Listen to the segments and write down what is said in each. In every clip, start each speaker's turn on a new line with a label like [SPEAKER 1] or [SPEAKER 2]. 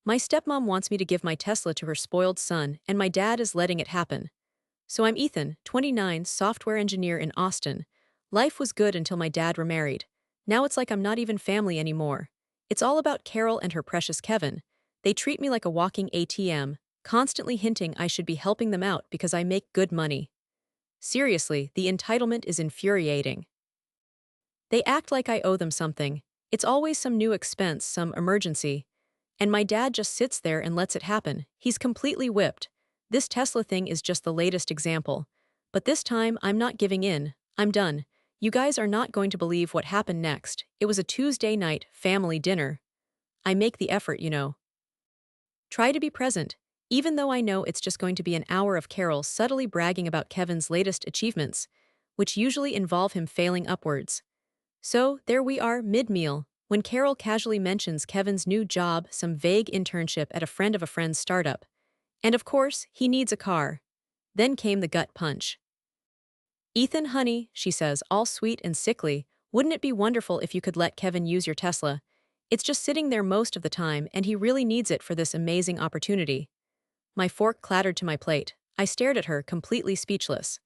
[SPEAKER 1] My stepmom wants me to give my Tesla to her spoiled son, and my dad is letting it happen. So I'm Ethan, 29, software engineer in Austin. Life was good until my dad remarried. Now it's like I'm not even family anymore. It's all about Carol and her precious Kevin. They treat me like a walking ATM, constantly hinting I should be helping them out because I make good money. Seriously, the entitlement is infuriating. They act like I owe them something. It's always some new expense, some emergency. And my dad just sits there and lets it happen. He's completely whipped. This Tesla thing is just the latest example. But this time, I'm not giving in. I'm done. You guys are not going to believe what happened next. It was a Tuesday night, family dinner. I make the effort, you know. Try to be present, even though I know it's just going to be an hour of Carol subtly bragging about Kevin's latest achievements, which usually involve him failing upwards. So, there we are, mid-meal, when Carol casually mentions Kevin's new job, some vague internship at a friend of a friend's startup. And of course, he needs a car. Then came the gut punch. Ethan, honey, she says, all sweet and sickly, wouldn't it be wonderful if you could let Kevin use your Tesla? It's just sitting there most of the time, and he really needs it for this amazing opportunity. My fork clattered to my plate. I stared at her, completely speechless.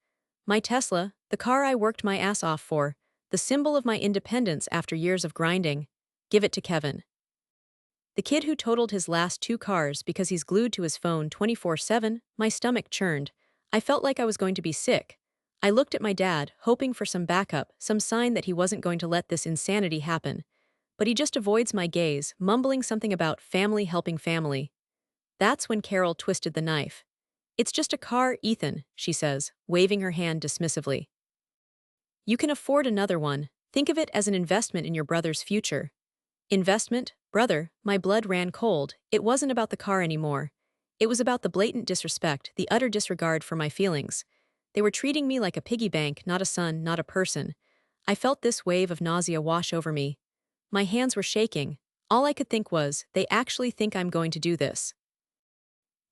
[SPEAKER 1] My Tesla, the car I worked my ass off for, the symbol of my independence after years of grinding. Give it to Kevin. The kid who totaled his last 2 cars because he's glued to his phone 24/7, my stomach churned. I felt like I was going to be sick. I looked at my dad, hoping for some backup, some sign that he wasn't going to let this insanity happen. But he just avoids my gaze, mumbling something about family helping family. That's when Carol twisted the knife. It's just a car, Ethan, she says, waving her hand dismissively. You can afford another one. Think of it as an investment in your brother's future. Investment? Brother, my blood ran cold. It wasn't about the car anymore. It was about the blatant disrespect, the utter disregard for my feelings. They were treating me like a piggy bank, not a son, not a person. I felt this wave of nausea wash over me. My hands were shaking. All I could think was, they actually think I'm going to do this.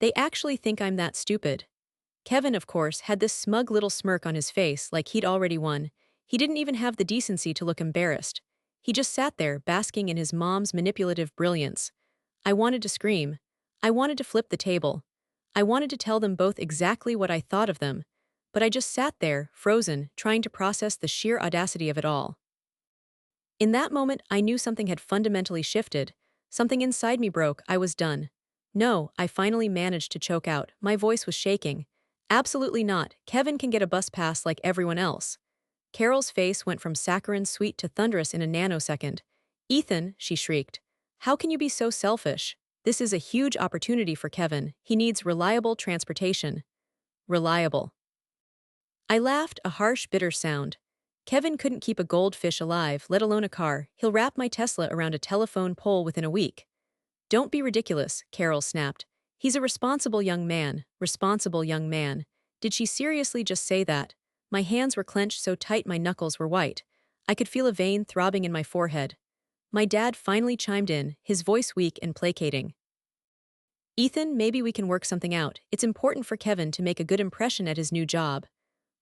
[SPEAKER 1] They actually think I'm that stupid. Kevin, of course, had this smug little smirk on his face like he'd already won. He didn't even have the decency to look embarrassed. He just sat there, basking in his mom's manipulative brilliance. I wanted to scream. I wanted to flip the table. I wanted to tell them both exactly what I thought of them. But I just sat there, frozen, trying to process the sheer audacity of it all. In that moment, I knew something had fundamentally shifted. Something inside me broke. I was done. No, I finally managed to choke out. My voice was shaking. Absolutely not. Kevin can get a bus pass like everyone else. Carol's face went from saccharine sweet to thunderous in a nanosecond. Ethan, she shrieked. How can you be so selfish? This is a huge opportunity for Kevin. He needs reliable transportation. Reliable. I laughed, a harsh, bitter sound. Kevin couldn't keep a goldfish alive, let alone a car. He'll wrap my Tesla around a telephone pole within a week. Don't be ridiculous, Carol snapped. He's a responsible young man. Responsible young man. Did she seriously just say that? My hands were clenched so tight my knuckles were white. I could feel a vein throbbing in my forehead. My dad finally chimed in, his voice weak and placating. Ethan, maybe we can work something out. It's important for Kevin to make a good impression at his new job.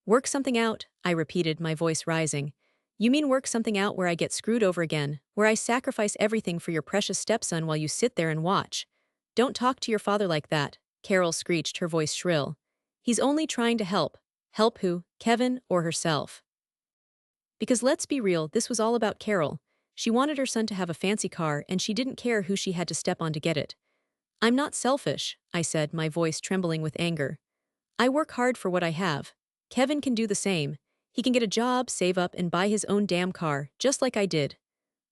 [SPEAKER 1] Work something out, I repeated, my voice rising. You mean work something out where I get screwed over again, where I sacrifice everything for your precious stepson while you sit there and watch? Don't talk to your father like that, Carol screeched, her voice shrill. He's only trying to help. Help who? Kevin or herself? Because let's be real, this was all about Carol. She wanted her son to have a fancy car, and she didn't care who she had to step on to get it. I'm not selfish, I said, my voice trembling with anger. I work hard for what I have. Kevin can do the same. He can get a job, save up, and buy his own damn car, just like I did.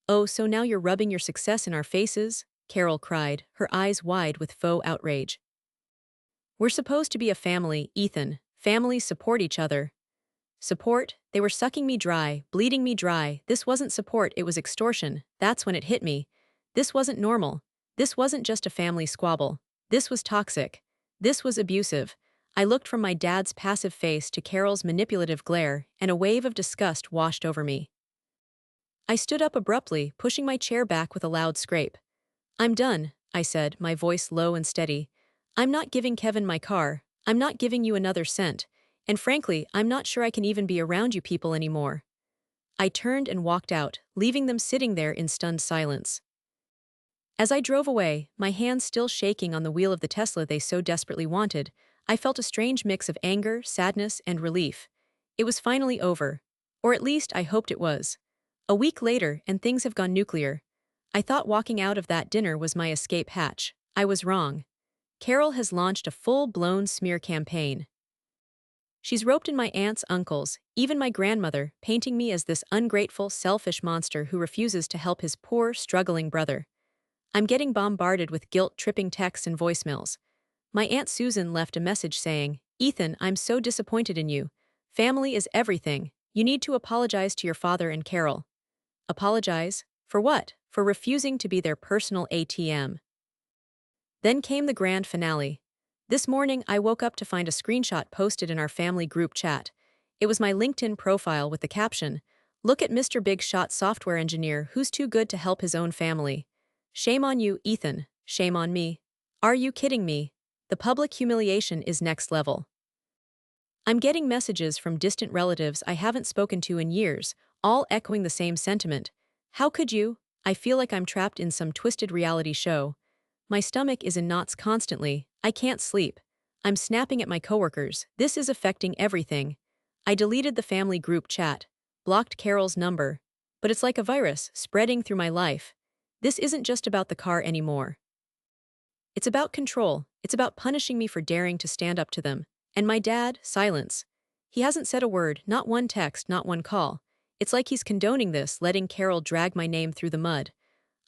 [SPEAKER 1] Oh, so now you're rubbing your success in our faces? Carol cried, her eyes wide with faux outrage. We're supposed to be a family, Ethan. Families support each other. Support? They were sucking me dry, bleeding me dry. This wasn't support, it was extortion. That's when it hit me. This wasn't normal. This wasn't just a family squabble. This was toxic. This was abusive. I looked from my dad's passive face to Carol's manipulative glare, and a wave of disgust washed over me. I stood up abruptly, pushing my chair back with a loud scrape. I'm done, I said, my voice low and steady. I'm not giving Kevin my car. I'm not giving you another cent. And frankly, I'm not sure I can even be around you people anymore. I turned and walked out, leaving them sitting there in stunned silence. As I drove away, my hands still shaking on the wheel of the Tesla they so desperately wanted, I felt a strange mix of anger, sadness, and relief. It was finally over. Or at least I hoped it was. A week later, and things have gone nuclear. I thought walking out of that dinner was my escape hatch. I was wrong. Carol has launched a full-blown smear campaign. She's roped in my aunts, uncles, even my grandmother, painting me as this ungrateful, selfish monster who refuses to help his poor, struggling brother. I'm getting bombarded with guilt-tripping texts and voicemails. My Aunt Susan left a message saying, "Ethan, I'm so disappointed in you. Family is everything. You need to apologize to your father and Carol." Apologize? For what? For refusing to be their personal ATM. Then came the grand finale. This morning, I woke up to find a screenshot posted in our family group chat. It was my LinkedIn profile with the caption, "Look at Mr. Big Shot software engineer who's too good to help his own family. Shame on you, Ethan. Shame on me. Are you kidding me? The public humiliation is next level." I'm getting messages from distant relatives I haven't spoken to in years, all echoing the same sentiment. How could you? I feel like I'm trapped in some twisted reality show. My stomach is in knots constantly. I can't sleep. I'm snapping at my coworkers. This is affecting everything. I deleted the family group chat, blocked Carol's number. But it's like a virus spreading through my life. This isn't just about the car anymore. It's about control. It's about punishing me for daring to stand up to them. And my dad, silence. He hasn't said a word, not one text, not one call. It's like he's condoning this, letting Carol drag my name through the mud.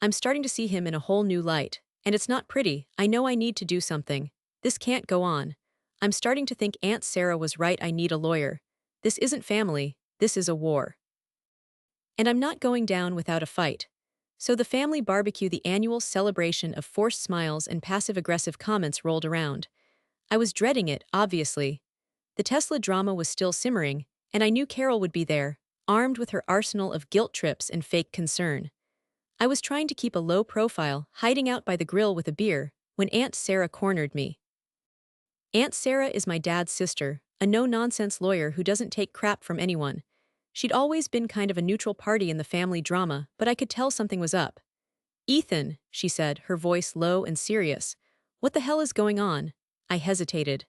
[SPEAKER 1] I'm starting to see him in a whole new light. And it's not pretty. I know I need to do something. This can't go on. I'm starting to think Aunt Sarah was right. I need a lawyer. This isn't family. This is a war. And I'm not going down without a fight. So the family barbecue, the annual celebration of forced smiles and passive-aggressive comments, rolled around. I was dreading it, obviously. The Tesla drama was still simmering, and I knew Carol would be there, armed with her arsenal of guilt trips and fake concern. I was trying to keep a low profile, hiding out by the grill with a beer, when Aunt Sarah cornered me. Aunt Sarah is my dad's sister, a no-nonsense lawyer who doesn't take crap from anyone. She'd always been kind of a neutral party in the family drama, but I could tell something was up. "Ethan," she said, her voice low and serious. "What the hell is going on?" I hesitated.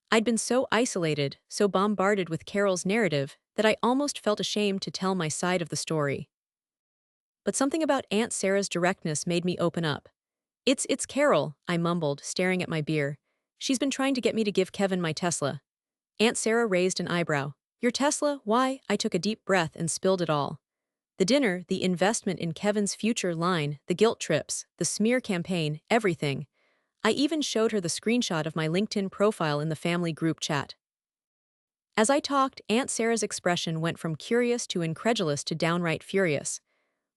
[SPEAKER 1] I'd been so isolated, so bombarded with Carol's narrative, that I almost felt ashamed to tell my side of the story. But something about Aunt Sarah's directness made me open up. It's Carol," I mumbled, staring at my beer. "She's been trying to get me to give Kevin my Tesla." Aunt Sarah raised an eyebrow. "Your Tesla? Why?" I took a deep breath and spilled it all. The dinner, the investment in Kevin's future line, the guilt trips, the smear campaign, everything. I even showed her the screenshot of my LinkedIn profile in the family group chat. As I talked, Aunt Sarah's expression went from curious to incredulous to downright furious.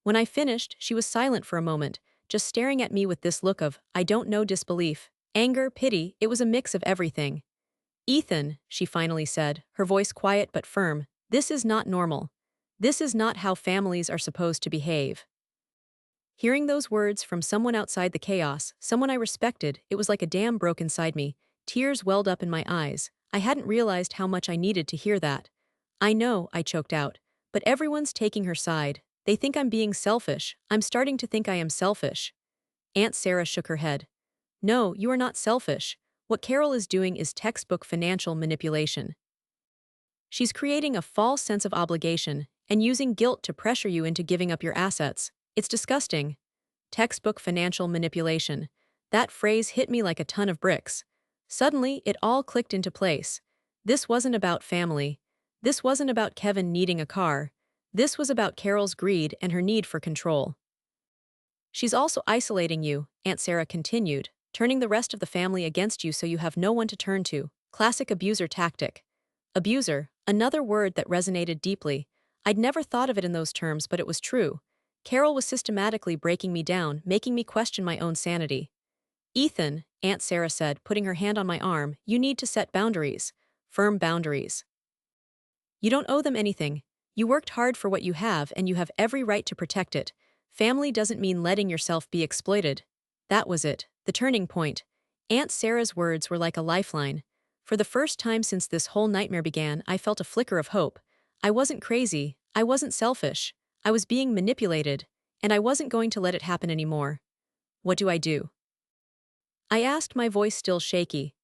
[SPEAKER 1] When I finished, she was silent for a moment, just staring at me with this look of, I don't know, disbelief, anger, pity. It was a mix of everything. "Ethan," she finally said, her voice quiet but firm, "this is not normal. This is not how families are supposed to behave." Hearing those words from someone outside the chaos, someone I respected, it was like a dam broke inside me. Tears welled up in my eyes. I hadn't realized how much I needed to hear that. "I know," I choked out, "but everyone's taking her side. They think I'm being selfish. I'm starting to think I am selfish." Aunt Sarah shook her head. "No, you are not selfish. What Carol is doing is textbook financial manipulation. She's creating a false sense of obligation and using guilt to pressure you into giving up your assets. It's disgusting." Textbook financial manipulation. That phrase hit me like a ton of bricks. Suddenly, it all clicked into place. This wasn't about family. This wasn't about Kevin needing a car. This was about Carol's greed and her need for control. "She's also isolating you," Aunt Sarah continued, "turning the rest of the family against you so you have no one to turn to. Classic abuser tactic." Abuser, another word that resonated deeply. I'd never thought of it in those terms, but it was true. Carol was systematically breaking me down, making me question my own sanity. "Ethan," Aunt Sarah said, putting her hand on my arm, "you need to set boundaries. Firm boundaries. You don't owe them anything. You worked hard for what you have, and you have every right to protect it. Family doesn't mean letting yourself be exploited." That was it, the turning point. Aunt Sarah's words were like a lifeline. For the first time since this whole nightmare began, I felt a flicker of hope. I wasn't crazy. I wasn't selfish. I was being manipulated, and I wasn't going to let it happen anymore. What do I do? I asked, my voice still shaky.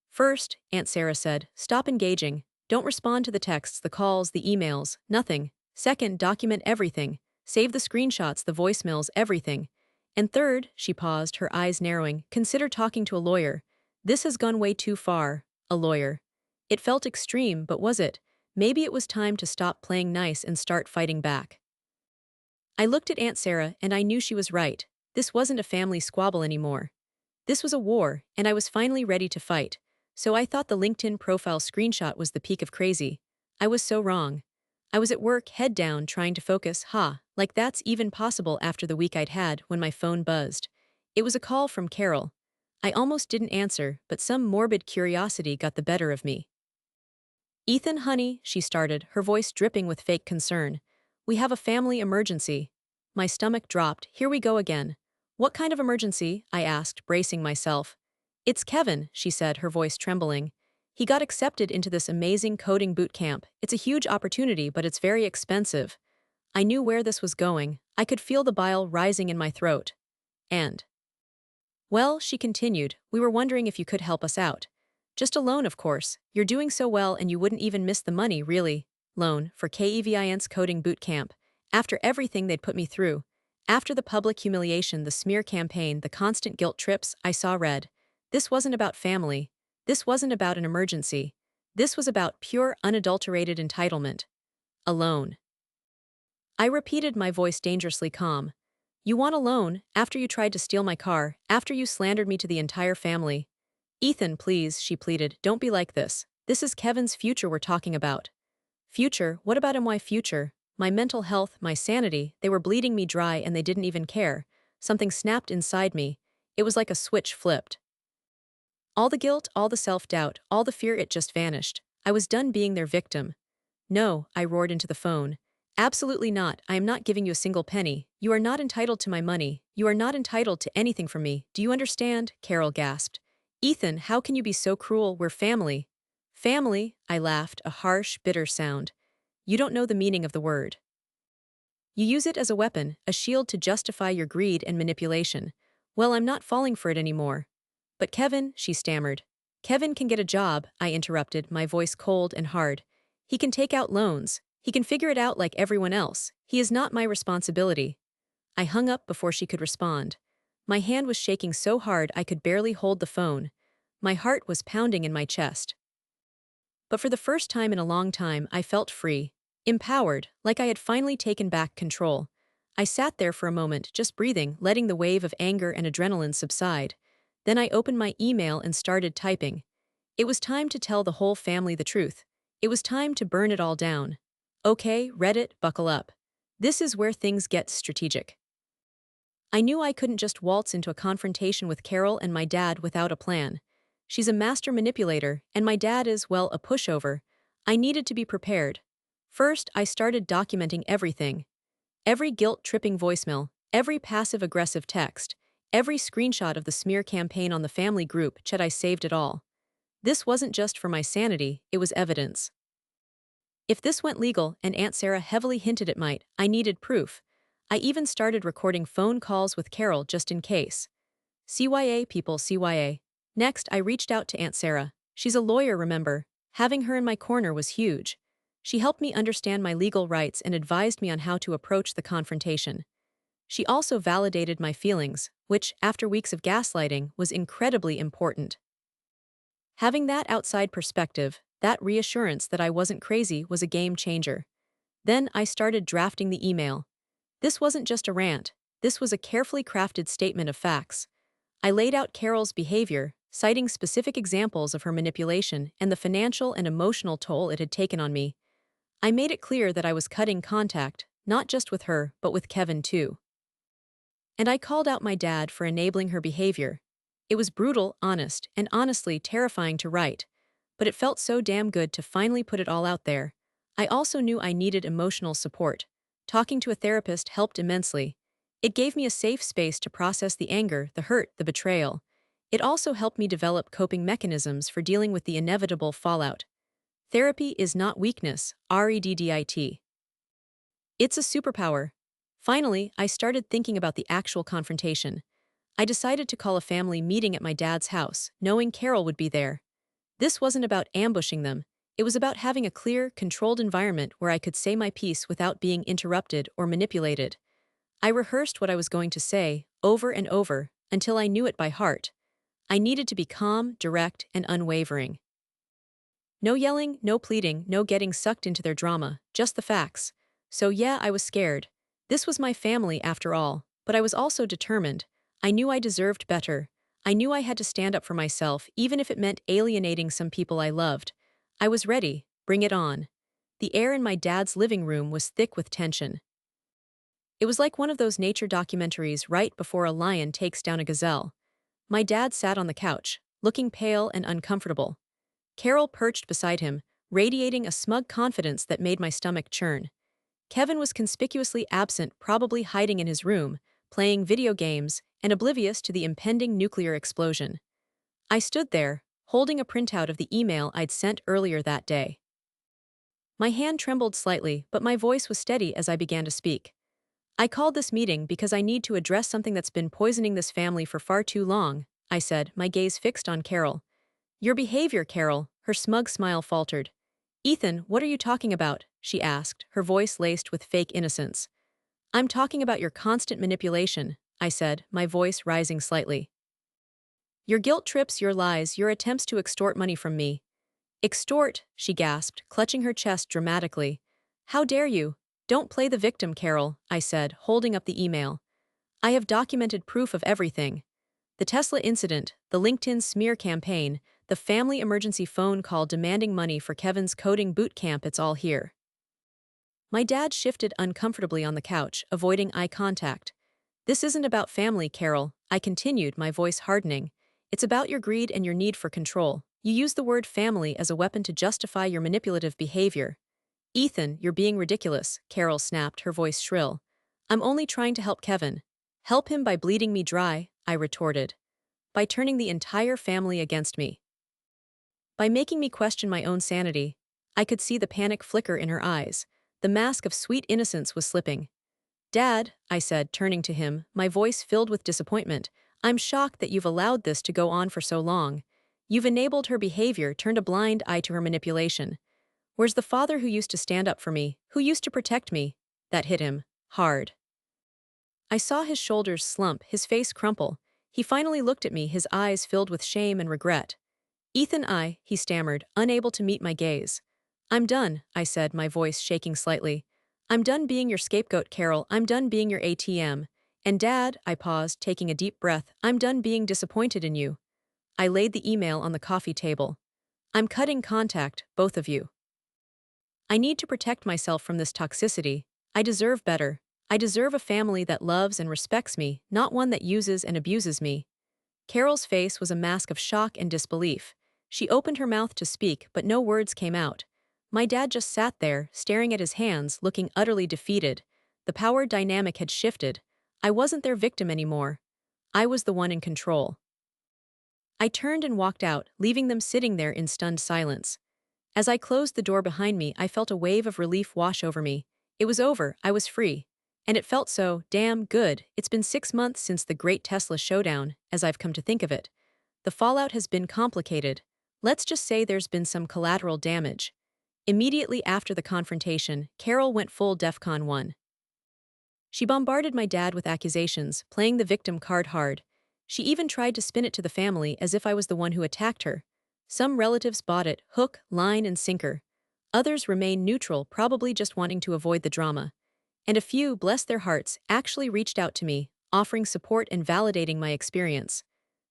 [SPEAKER 1] First, Aunt Sarah said, stop engaging. Don't respond to the texts, the calls, the emails, nothing. Second, document everything. Save the screenshots, the voicemails, everything. And third, she paused, her eyes narrowing, consider talking to a lawyer. This has gone way too far. A lawyer. It felt extreme, but was it? Maybe it was time to stop playing nice and start fighting back. I looked at Aunt Sarah and I knew she was right. This wasn't a family squabble anymore. This was a war, and I was finally ready to fight. So I thought the LinkedIn profile screenshot was the peak of crazy. I was so wrong. I was at work, head down, trying to focus, like that's even possible after the week I'd had when my phone buzzed. It was a call from Carol. I almost didn't answer, but some morbid curiosity got the better of me. Ethan, honey, she started, her voice dripping with fake concern. We have a family emergency. My stomach dropped. Here we go again. What kind of emergency? I asked, bracing myself. It's Kevin, she said, her voice trembling. He got accepted into this amazing coding boot camp. It's a huge opportunity, but it's very expensive. I knew where this was going. I could feel the bile rising in my throat. And, well, she continued, we were wondering if you could help us out. Just a loan, of course. You're doing so well and you wouldn't even miss the money, really. Loan for Kevin's coding boot camp. After everything they'd put me through. After the public humiliation, the smear campaign, the constant guilt trips, I saw red. This wasn't about family. This wasn't about an emergency. This was about pure, unadulterated entitlement. A loan. I repeated, my voice dangerously calm. You want a loan, after you tried to steal my car, after you slandered me to the entire family. Ethan, please, she pleaded, don't be like this. This is Kevin's future we're talking about. Future? What about him? Why future? My mental health, my sanity, they were bleeding me dry and they didn't even care. Something snapped inside me. It was like a switch flipped. All the guilt, all the self-doubt, all the fear, it just vanished. I was done being their victim. No, I roared into the phone. Absolutely not. I am not giving you a single penny. You are not entitled to my money. You are not entitled to anything from me. Do you understand? Carol gasped. Ethan, how can you be so cruel? We're family. Family? I laughed, a harsh, bitter sound. You don't know the meaning of the word. You use it as a weapon, a shield to justify your greed and manipulation. Well, I'm not falling for it anymore. But Kevin, she stammered. Kevin can get a job, I interrupted, my voice cold and hard. He can take out loans. He can figure it out like everyone else. He is not my responsibility. I hung up before she could respond. My hand was shaking so hard I could barely hold the phone. My heart was pounding in my chest. But for the first time in a long time, I felt free, empowered, like I had finally taken back control. I sat there for a moment, just breathing, letting the wave of anger and adrenaline subside. Then I opened my email and started typing. It was time to tell the whole family the truth. It was time to burn it all down. Okay, Reddit, buckle up. This is where things get strategic. I knew I couldn't just waltz into a confrontation with Carol and my dad without a plan. She's a master manipulator, and my dad is, well, a pushover. I needed to be prepared. First, I started documenting everything. Every guilt-tripping voicemail, every passive-aggressive text, every screenshot of the smear campaign on the family group chat. I saved it all. This wasn't just for my sanity, it was evidence. If this went legal, and Aunt Sarah heavily hinted it might, I needed proof. I even started recording phone calls with Carol just in case. CYA, people, CYA. Next, I reached out to Aunt Sarah. She's a lawyer, remember? Having her in my corner was huge. She helped me understand my legal rights and advised me on how to approach the confrontation. She also validated my feelings, which, after weeks of gaslighting, was incredibly important. Having that outside perspective, that reassurance that I wasn't crazy, was a game changer. Then I started drafting the email. This wasn't just a rant. This was a carefully crafted statement of facts. I laid out Carol's behavior, citing specific examples of her manipulation and the financial and emotional toll it had taken on me. I made it clear that I was cutting contact, not just with her, but with Kevin too. And I called out my dad for enabling her behavior. It was brutal, honest, and honestly terrifying to write. But it felt so damn good to finally put it all out there. I also knew I needed emotional support. Talking to a therapist helped immensely. It gave me a safe space to process the anger, the hurt, the betrayal. It also helped me develop coping mechanisms for dealing with the inevitable fallout. Therapy is not weakness, REDDIT. It's a superpower. Finally, I started thinking about the actual confrontation. I decided to call a family meeting at my dad's house, knowing Carol would be there. This wasn't about ambushing them. It was about having a clear, controlled environment where I could say my piece without being interrupted or manipulated. I rehearsed what I was going to say, over and over, until I knew it by heart. I needed to be calm, direct, and unwavering. No yelling, no pleading, no getting sucked into their drama, just the facts. So yeah, I was scared. This was my family after all, but I was also determined. I knew I deserved better. I knew I had to stand up for myself, even if it meant alienating some people I loved. I was ready. Bring it on. The air in my dad's living room was thick with tension. It was like one of those nature documentaries right before a lion takes down a gazelle. My dad sat on the couch, looking pale and uncomfortable. Carol perched beside him, radiating a smug confidence that made my stomach churn. Kevin was conspicuously absent, probably hiding in his room, playing video games, and oblivious to the impending nuclear explosion. I stood there, holding a printout of the email I'd sent earlier that day. My hand trembled slightly, but my voice was steady as I began to speak. I called this meeting because I need to address something that's been poisoning this family for far too long, I said, my gaze fixed on Carol. Your behavior, Carol, her smug smile faltered. Ethan, what are you talking about? She asked, her voice laced with fake innocence. I'm talking about your constant manipulation, I said, my voice rising slightly. Your guilt trips, your lies, your attempts to extort money from me. Extort, she gasped, clutching her chest dramatically. How dare you? Don't play the victim, Carol, I said, holding up the email. I have documented proof of everything. The Tesla incident, the LinkedIn smear campaign, the family emergency phone call demanding money for Kevin's coding boot camp, it's all here. My dad shifted uncomfortably on the couch, avoiding eye contact. This isn't about family, Carol, I continued, my voice hardening. It's about your greed and your need for control. You use the word family as a weapon to justify your manipulative behavior. Ethan, you're being ridiculous, Carol snapped, her voice shrill. I'm only trying to help Kevin. Help him by bleeding me dry, I retorted. By turning the entire family against me. By making me question my own sanity. I could see the panic flicker in her eyes. The mask of sweet innocence was slipping. Dad, I said, turning to him, my voice filled with disappointment, I'm shocked that you've allowed this to go on for so long. You've enabled her behavior, turned a blind eye to her manipulation. Where's the father who used to stand up for me, who used to protect me? That hit him. Hard. I saw his shoulders slump, his face crumple. He finally looked at me, his eyes filled with shame and regret. Ethan, he stammered, unable to meet my gaze. I'm done, I said, my voice shaking slightly. I'm done being your scapegoat, Carol. I'm done being your ATM. And Dad, I paused, taking a deep breath, I'm done being disappointed in you. I laid the email on the coffee table. I'm cutting contact, both of you. I need to protect myself from this toxicity. I deserve better. I deserve a family that loves and respects me, not one that uses and abuses me. Carol's face was a mask of shock and disbelief. She opened her mouth to speak, but no words came out. My dad just sat there, staring at his hands, looking utterly defeated. The power dynamic had shifted. I wasn't their victim anymore. I was the one in control. I turned and walked out, leaving them sitting there in stunned silence. As I closed the door behind me, I felt a wave of relief wash over me. It was over, I was free. And it felt so damn good. It's been 6 months since the great Tesla showdown, as I've come to think of it. The fallout has been complicated. Let's just say there's been some collateral damage. Immediately after the confrontation, Carol went full DEFCON 1. She bombarded my dad with accusations, playing the victim card hard. She even tried to spin it to the family as if I was the one who attacked her. Some relatives bought it, hook, line, and sinker. Others remained neutral, probably just wanting to avoid the drama. And a few, bless their hearts, actually reached out to me, offering support and validating my experience.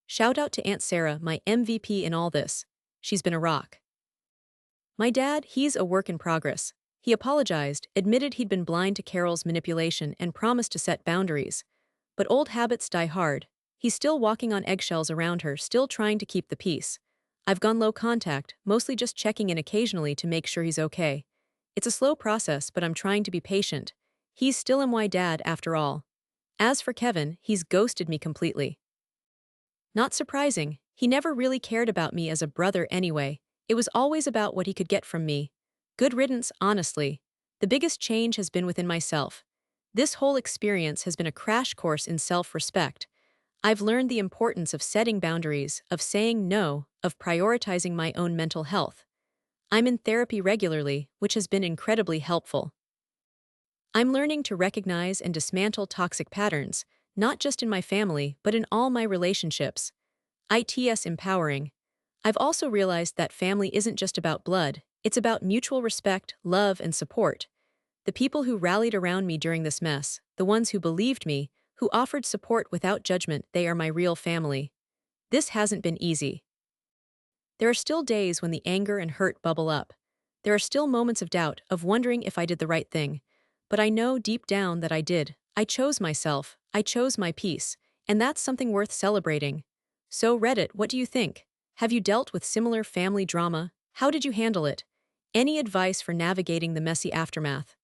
[SPEAKER 1] Shout out to Aunt Sarah, my MVP in all this. She's been a rock. My dad, he's a work in progress. He apologized, admitted he'd been blind to Carol's manipulation, and promised to set boundaries. But old habits die hard. He's still walking on eggshells around her, still trying to keep the peace. I've gone low contact, mostly just checking in occasionally to make sure he's okay. It's a slow process, but I'm trying to be patient. He's still my dad after all. As for Kevin, he's ghosted me completely. Not surprising, he never really cared about me as a brother anyway. It was always about what he could get from me. Good riddance, honestly. The biggest change has been within myself. This whole experience has been a crash course in self-respect. I've learned the importance of setting boundaries, of saying no, of prioritizing my own mental health. I'm in therapy regularly, which has been incredibly helpful. I'm learning to recognize and dismantle toxic patterns, not just in my family, but in all my relationships. It's empowering. I've also realized that family isn't just about blood, it's about mutual respect, love, and support. The people who rallied around me during this mess, the ones who believed me, who offered support without judgment, they are my real family. This hasn't been easy. There are still days when the anger and hurt bubble up. There are still moments of doubt, of wondering if I did the right thing. But I know deep down that I did. I chose myself. I chose my peace. And that's something worth celebrating. So, Reddit, what do you think? Have you dealt with similar family drama? How did you handle it? Any advice for navigating the messy aftermath?